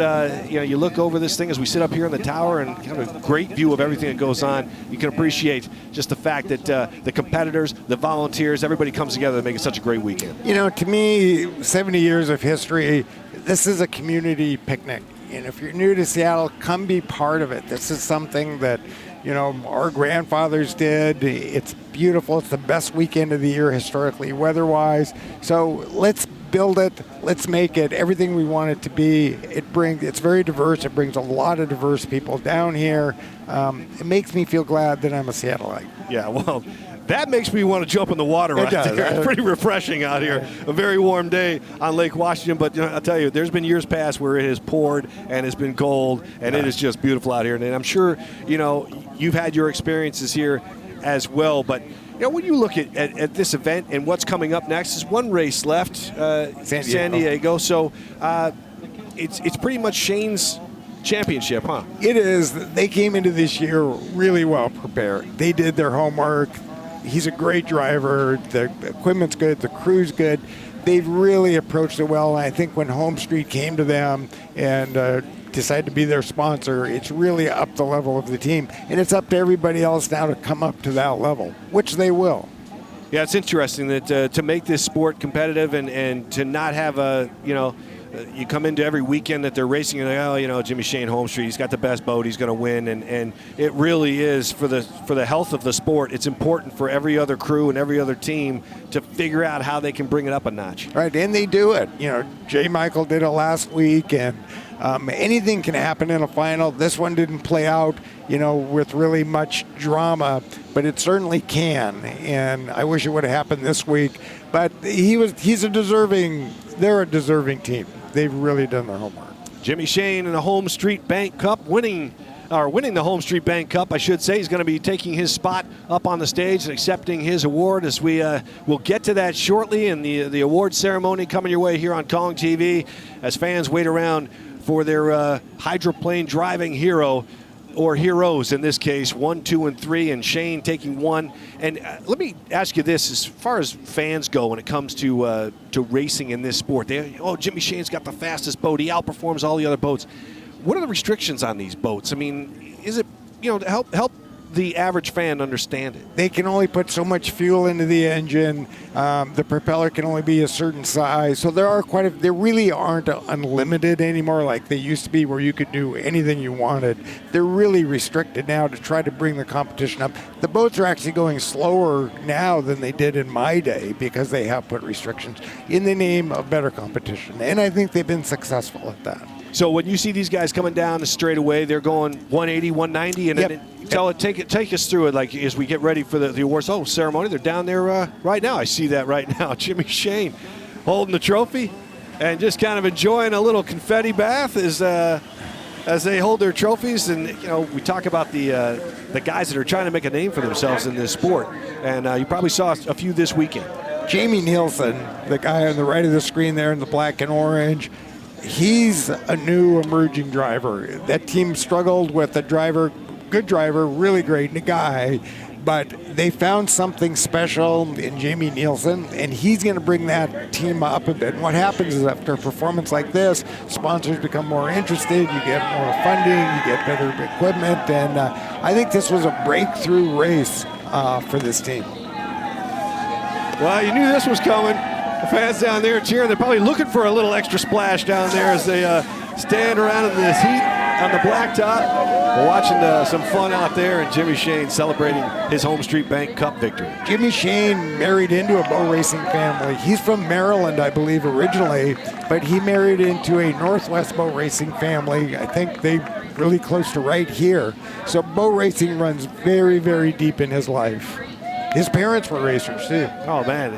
C: you look over this thing as we sit up here in the tower and kind of a great view of everything that goes on. You can appreciate just the fact that the competitors, the volunteers, everybody comes together to make it such a great weekend.
B: You know, to me, 70 years of history, this is a community picnic. And if you're new to Seattle, come be part of it. This is something that, you know, our grandfathers did. It's beautiful. It's the best weekend of the year historically, weather-wise. So let's build it. Let's make it everything we want it to be. It's very diverse. It brings a lot of diverse people down here. It makes me feel glad that I'm a Seattleite.
C: Yeah, well, that makes me want to jump in the water right there. It's pretty refreshing out here. A very warm day on Lake Washington, but I'll tell you, there's been years past where it has poured and it's been cold, and it is just beautiful out here. And I'm sure, you've had your experiences here as well, but when you look at this event and what's coming up next, there's one race left, San Diego. So it's pretty much Shane's championship, huh?
B: It is. They came into this year really well prepared. They did their homework. He's a great driver. The equipment's good. The crew's good. They've really approached it well. And I think when Home Street came to them and decided to be their sponsor, it's really up the level of the team. And it's up to everybody else now to come up to that level, which they will.
C: Yeah, it's interesting that to make this sport competitive and to not have you come into every weekend that they're racing and Jimmy Shane Home Street, he's got the best boat, he's going to win, and it really is for the health of the sport. It's important for every other crew and every other team to figure out how they can bring it up a notch.
B: Right, and they do it. J. Michael did it last week, and anything can happen in a final. This one didn't play out, with really much drama, but it certainly can, and I wish it would have happened this week. But they're a deserving team. They've really done their homework.
C: Jimmy Shane in the Home Street Bank Cup, winning the Home Street Bank Cup, I should say. He's going to be taking his spot up on the stage and accepting his award as we will get to that shortly, and the award ceremony coming your way here on Kong TV as fans wait around for their hydroplane driving hero, or heroes in this case, 1, 2, and 3, and Shane taking 1. And let me ask you this: as far as fans go, when it comes to racing in this sport, Jimmy Shane's got the fastest boat. He outperforms all the other boats. What are the restrictions on these boats? I mean, is it to help the average fan understand it?
B: They can only put so much fuel into the engine. The propeller can only be a certain size. So there really aren't unlimited anymore like they used to be, where you could do anything you wanted. They're really restricted now to try to bring the competition up. The boats are actually going slower now than they did in my day because they have put restrictions in the name of better competition. And I think they've been successful at that.
C: So when you see these guys coming down the straightaway, they're going 180, 190, and
B: yep.
C: then Take us through it, like as we get ready for the awards ceremony. They're down there right now. I see that right now. Jimmy Shane holding the trophy and just kind of enjoying a little confetti bath as they hold their trophies. And we talk about the guys that are trying to make a name for themselves in this sport, and you probably saw a few this weekend.
B: Jamie Nielsen, the guy on the right of the screen there in the black and orange, he's a new emerging driver. That team struggled with a driver, good driver, really great guy, but they found something special in Jamie Nielsen, and he's going to bring that team up a bit. And what happens is after a performance like this, sponsors become more interested, you get more funding, you get better equipment, and I think this was a breakthrough race for this team.
C: Well, you knew this was coming. The fans down there cheering. They're probably looking for a little extra splash down there as they stand around in this heat on the blacktop. We're watching some fun out there, and Jimmy Shane celebrating his Home Street Bank Cup victory.
B: Jimmy Shane married into a boat racing family. He's from Maryland, I believe, originally, but he married into a Northwest boat racing family. I think they really close to right here. So boat racing runs very, very deep in his life. His parents were racers, too.
C: Oh, man.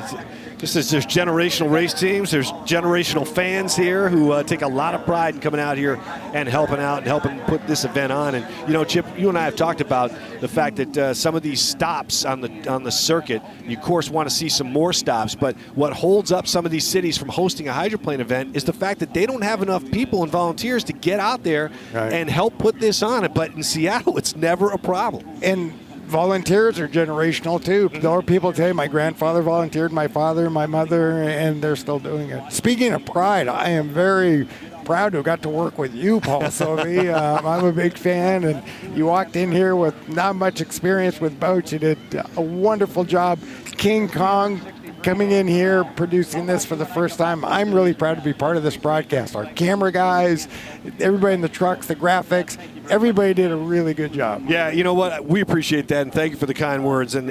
C: There's generational race teams. There's generational fans here who take a lot of pride in coming out here and helping out and helping put this event on. And, Chip, you and I have talked about the fact that some of these stops on the circuit, you, of course, want to see some more stops. But what holds up some of these cities from hosting a hydroplane event is the fact that they don't have enough people and volunteers to get out there and help put this on. But in Seattle, it's never a problem.
B: And volunteers are generational too. There are people tell you my grandfather volunteered, my father, my mother, and they're still doing it. Speaking of pride, I am very proud to have got to work with you, Paul Sylvie. I'm a big fan, and you walked in here with not much experience with boats. You did a wonderful job. King Kong coming in here, producing this for the first time. I'm really proud to be part of this broadcast. Our camera guys, everybody in the trucks, the graphics, everybody did a really good job.
C: Yeah, you know what? We appreciate that, and thank you for the kind words. And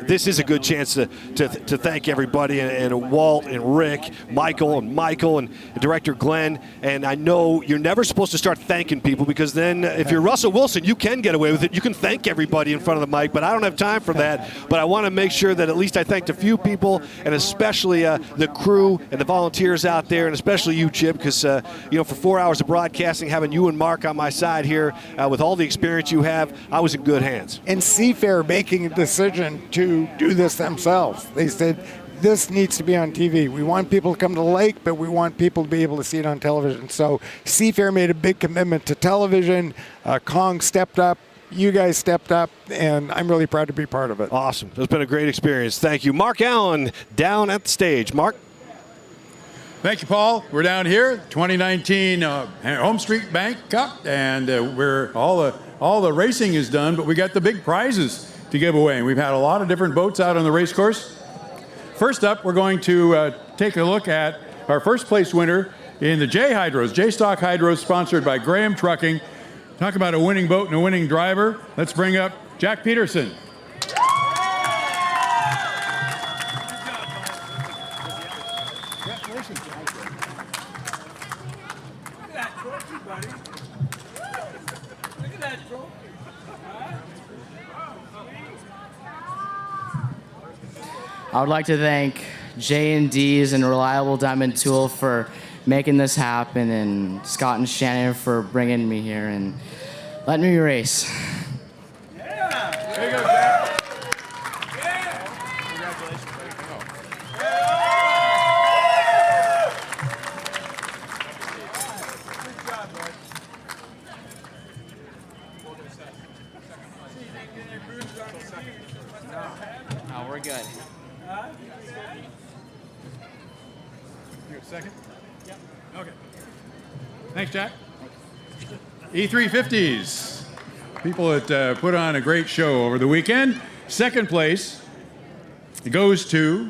C: this is a good chance to thank everybody, and Walt and Rick, Michael and Director Glenn. And I know you're never supposed to start thanking people, because then if you're Russell Wilson, you can get away with it. You can thank everybody in front of the mic, but I don't have time for that. But I want to make sure that at least I thanked a few people, and especially the crew and the volunteers out there, and especially you, Chip, because for 4 hours of broadcasting, having you and Mark on my side here, with all the experience you have, I was in good hands.
B: And Seafair making a decision to do this themselves. They said, this needs to be on TV. We want people to come to the lake, but we want people to be able to see it on television. So Seafair made a big commitment to television. Kong stepped up. You guys stepped up, and I'm really proud to be part of it.
C: Awesome. It's been a great experience. Thank you. Mark Allen down at the stage. Mark?
D: Thank you, Paul. We're down here, 2019 Home Street Bank Cup, and we're all the racing is done, but we got the big prizes to give away. And we've had a lot of different boats out on the race course. First up, we're going to take a look at our first place winner in the J-Stock Hydros, sponsored by Graham Trucking. Talk about a winning boat and a winning driver. Let's bring up Jack Peterson.
J: I would like to thank J&D's and Reliable Diamond Tool for making this happen, and Scott and Shannon for bringing me here and letting me race.
D: Yeah! There you go, Jack. Yeah! Congratulations. Good job, bud.
J: Oh, we're good.
D: You a second? Yep. Okay. Thanks, Jack. E350s. People that put on a great show over the weekend. Second place goes to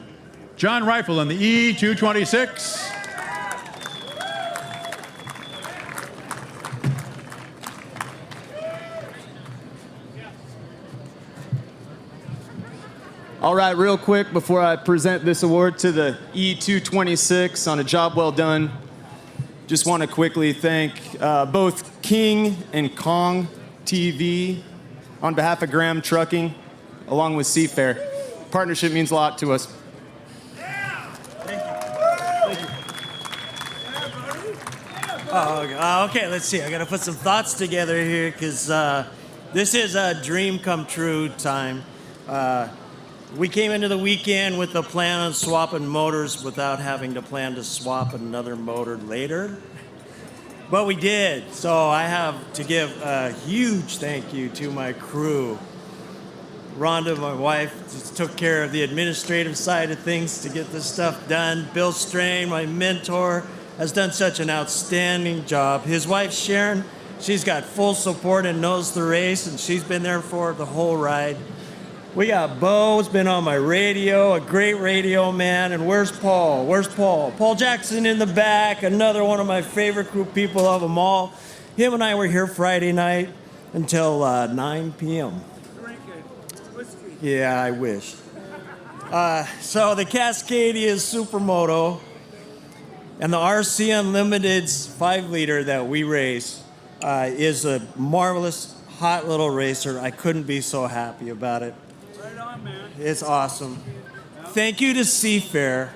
D: John Rifle on the E226.
E: All right, real quick before I present this award to the E226 on a job well done, just want to quickly thank both King and Kong TV on behalf of Graham Trucking, along with Seafair. Partnership means a lot to us.
K: Okay, let's see. I got to put some thoughts together here because this is a dream come true time. We came into the weekend with the plan on swapping motors without having to plan to swap another motor later. But we did. So I have to give a huge thank you to my crew. Rhonda, my wife, just took care of the administrative side of things to get this stuff done. Bill Strain, my mentor, has done such an outstanding job. His wife, Sharon, she's got full support and knows the race, and she's been there for the whole ride. We got Bo, who's been on my radio, a great radio man. And where's Paul? Where's Paul? Paul Jackson in the back, another one of my favorite group people of them all. Him and I were here Friday night until 9 p.m. Yeah, I wish. So the Cascadia Supermoto and the RC Unlimited's 5-liter that we race is a marvelous, hot little racer. I couldn't be so happy about it. Right on, man. It's awesome. Thank you to Seafair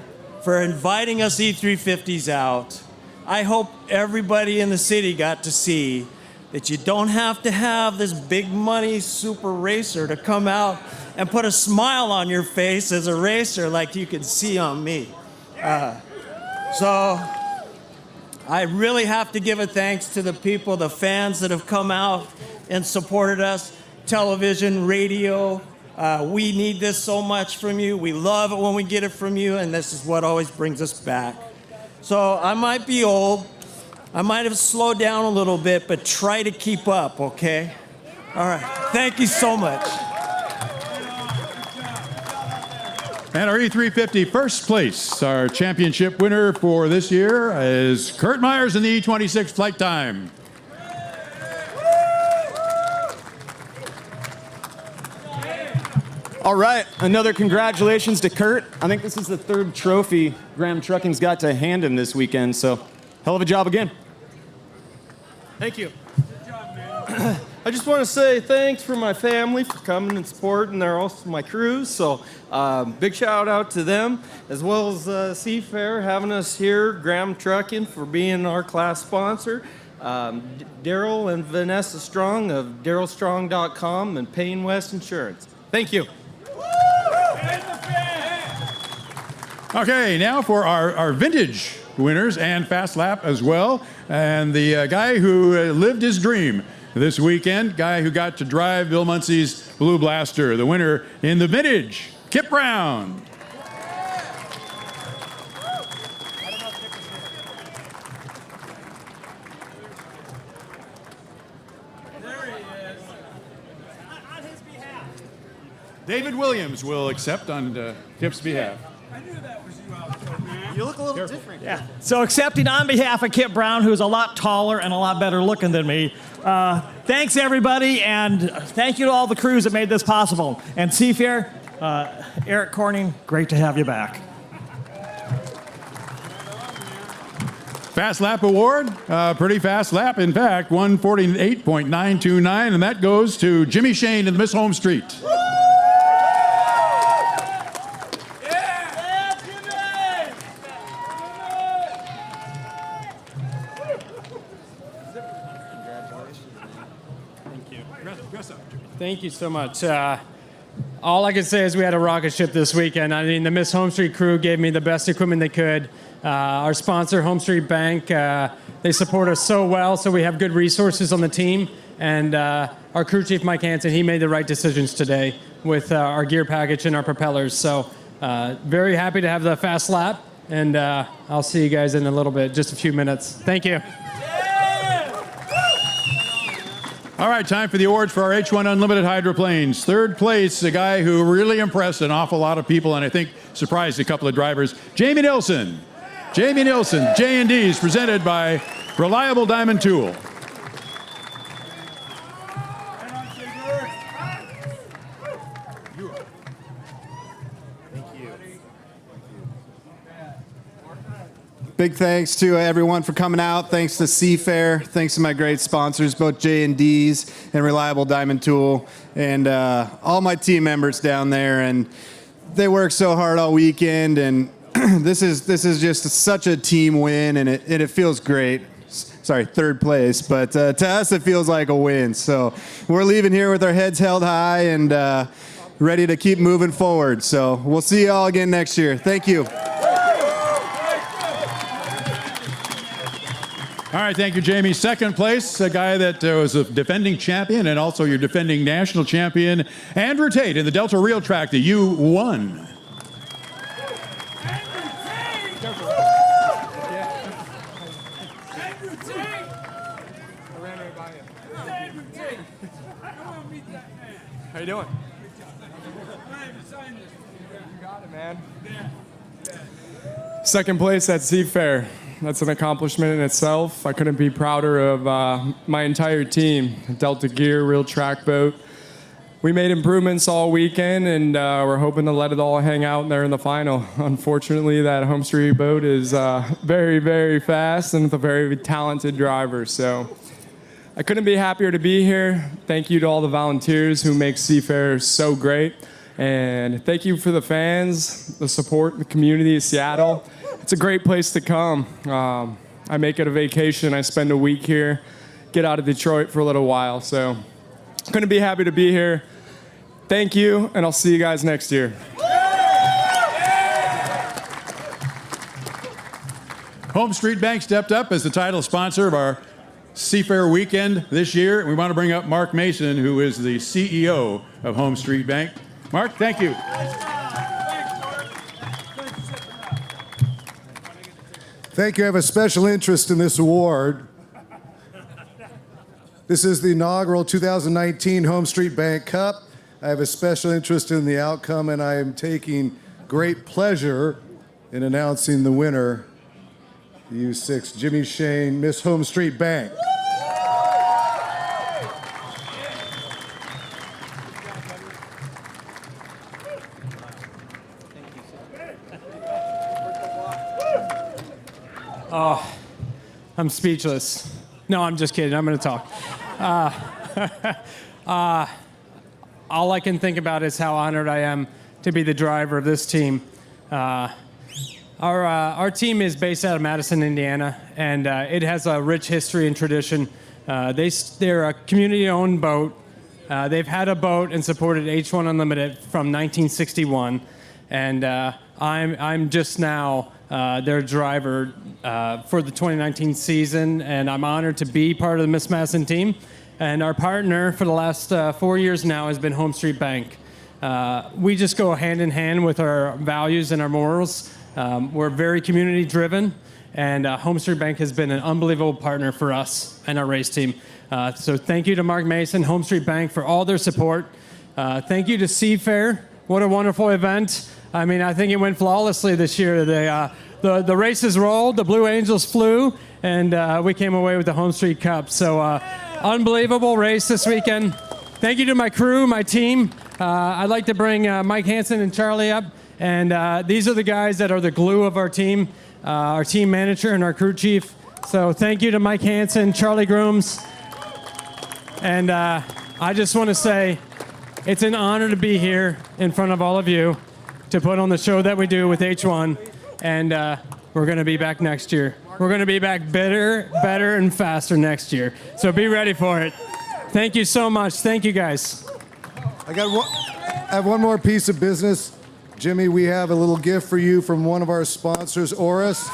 K: for inviting us E350s out. I hope everybody in the city got to see that you don't have to have this big money super racer to come out and put a smile on your face as a racer like you can see on me. So I really have to give a thanks to the people, the fans that have come out and supported us, television, radio. We need this so much from you. We love it when we get it from you, and this is what always brings us back. So I might be old. I might have slowed down a little bit, but try to keep up, okay? All right. Thank you so much.
D: And our E350 first place, our championship winner for this year is Kurt Myers in the E26 flight time.
E: All right, another congratulations to Kurt. I think this is the 3rd trophy Graham Trucking's got to hand him this weekend, so hell of a job again.
L: Thank you. Good job, man. I just want to say thanks for my family for coming and supporting. They're also my crews, so big shout out to them, as well as Seafair having us here, Graham Trucking for being our class sponsor, Daryl and Vanessa Strong of darylstrong.com, and Payne West Insurance. Thank you.
D: Okay, now for our vintage winners and fast lap as well. And the guy who lived his dream this weekend, guy who got to drive Bill Muncie's Blue Blaster, the winner in the vintage, Kip Brown. David Williams will accept on Kip's behalf.
M: I knew that was you out there, man.
K: You look a little different.
M: Yeah. So accepting on behalf of Kip Brown, who's a lot taller and a lot better looking than me. Thanks, everybody, and thank you to all the crews that made this possible. And Seafair, Eric Corning, great to have you back.
D: Fast lap award, pretty fast lap. In fact, 148.929, and that goes to Jimmy Shane in Miss Home Street.
H: Thank you so much. All I can say is we had a rocket ship this weekend. I mean, the Miss Home Street crew gave me the best equipment they could. Our sponsor, Home Street Bank, they support us so well, so we have good resources on the team. And our crew chief, Mike Hansen, he made the right decisions today with our gear package and our propellers. So very happy to have the fast lap, and I'll see you guys in a little bit, just a few minutes. Thank you.
D: All right, time for the awards for our H1 Unlimited hydroplanes. 3rd place, a guy who really impressed an awful lot of people and I think surprised a couple of drivers, Jamie Nilsson. Jamie Nilsson, J&D is presented by Reliable Diamond Tool.
N: Big thanks to everyone for coming out. Thanks to Seafair. Thanks to my great sponsors, both J&D's and Reliable Diamond Tool. and all my team members down there, and they work so hard all weekend, and this is just such a team win, and it feels great. Sorry, third place, but to us it feels like a win. So we're leaving here with our heads held high and ready to keep moving forward. So we'll see you all again next year. Thank you.
D: All right, thank you, Jamie. Second place, a guy that was a defending champion and also your defending national champion, Andrew Tate in the Delta Reel Track, the U1.
O: How you doing? You got it, man. Second place at Seafair. That's an accomplishment in itself. I couldn't be prouder of my entire team. Delta Gear, Real Track Boat. We made improvements all weekend, and we're hoping to let it all hang out there in the final. Unfortunately, that home street boat is very, very fast and with a very talented driver. So I couldn't be happier to be here. Thank you to all the volunteers who make Seafair so great. And thank you for the fans, the support, the community of Seattle. It's a great place to come. I make it a vacation. I spend a week here, get out of Detroit for a little while. So couldn't be happy to be here. Thank you, and I'll see you guys next year.
D: Home Street Bank stepped up as the title sponsor of our Seafair weekend this year. We want to bring up Mark Mason, who is the CEO of Home Street Bank. Mark, thank you.
P: Thank you. I have a special interest in this award. This is the inaugural 2019 Home Street Bank Cup. I have a special interest in the outcome, and I am taking great pleasure in announcing the winner, the U6 Jimmy Shane, Miss Home Street Bank.
H: Oh, I'm speechless. No, I'm just kidding. I'm going to talk. All I can think about is how honored I am to be the driver of this team. Our team is based out of Madison, Indiana, and it has a rich history and tradition. They're a community-owned boat. They've had a boat and supported H1 Unlimited from 1961, and I'm just now their driver for the 2019 season, and I'm honored to be part of the Miss Madison team. And our partner for the last 4 years now has been Home Street Bank. We just go hand in hand with our values and our morals. We're very community driven, and Home Street Bank has been an unbelievable partner for us and our race team. So thank you to Mark Mason, Home Street Bank, for all their support. Thank you to Seafair. What a wonderful event. I mean, I think it went flawlessly this year. The races rolled, the Blue Angels flew, and we came away with the Home Street Cup. So unbelievable race this weekend. Thank you to my crew, my team. I'd like to bring Mike Hansen and Charlie up. And these are the guys that are the glue of our team manager and our crew chief. So thank you to Mike Hansen, Charlie Grooms. And I just want to say it's an honor to be here in front of all of you to put on the show that we do with H1. And we're going to be back next year. We're going to be back better, and faster next year. So be ready for it. Thank you so much. Thank you, guys.
P: I have one more piece of business. Jimmy, we have a little gift for you from one of our sponsors, Oris.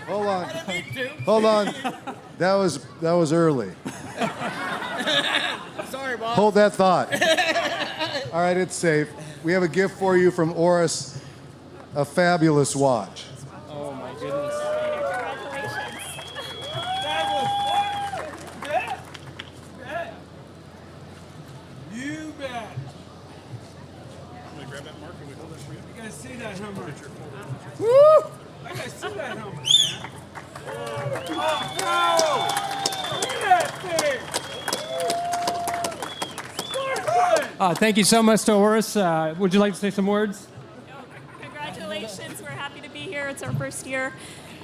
P: Hold on. That was early.
Q: Sorry, Bob.
P: Hold that thought. All right, it's safe. We have a gift for you from Oris, a fabulous watch.
H: Oh, my goodness.
Q: You bet. I'm gonna grab that mark and we hold that for you. You guys see that helmet? Woo! You guys see that helmet, man? Oh, look at that thing!
H: Thank you so much to Oris. Would you like to say some words?
R: Congratulations. We're happy to be here. It's our first year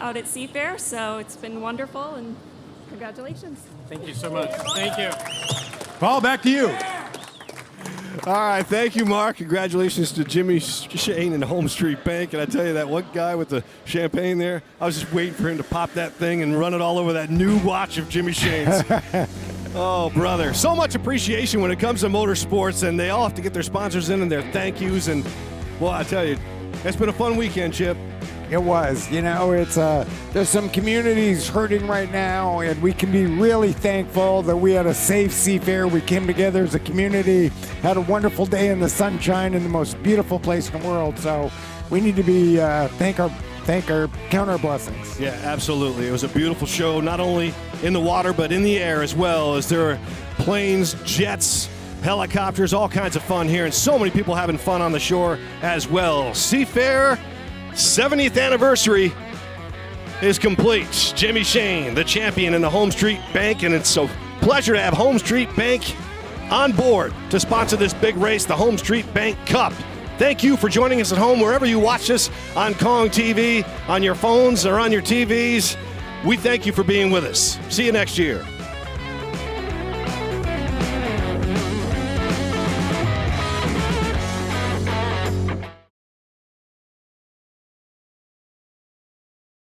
R: out at Seafair, so it's been wonderful, and Congratulations.
L: Thank you so much. Thank you.
D: Paul, back to you.
C: All right, thank you, Mark. Congratulations to Jimmy Shane and Home Street Bank. And I tell you, that one guy with the champagne there, I was just waiting for him to pop that thing and run it all over that new watch of Jimmy Shane's. Oh, brother. So much appreciation when it comes to motorsports, and they all have to get their sponsors in and their thank yous. And, well, I tell you, it's been a fun weekend, Chip.
B: It was. You know, it's there's some communities hurting right now, and we can be really thankful that we had a safe Seafair. We came together as a community, had a wonderful day in the sunshine in the most beautiful place in the world. So we need to be count our blessings.
C: Yeah, absolutely. It was a beautiful show, not only in the water, but in the air as well, as there are planes, jets, helicopters, all kinds of fun here, and so many people having fun on the shore as well. Seafair 70th anniversary is complete. Jimmy Shane, the champion in the Home Street Bank, and it's a pleasure to have Home Street Bank on board to sponsor this big race, the Home Street Bank Cup. Thank you for joining us at home, wherever you watch us, on Kong TV, on your phones or on your TVs. We thank you for being with us. See you next year.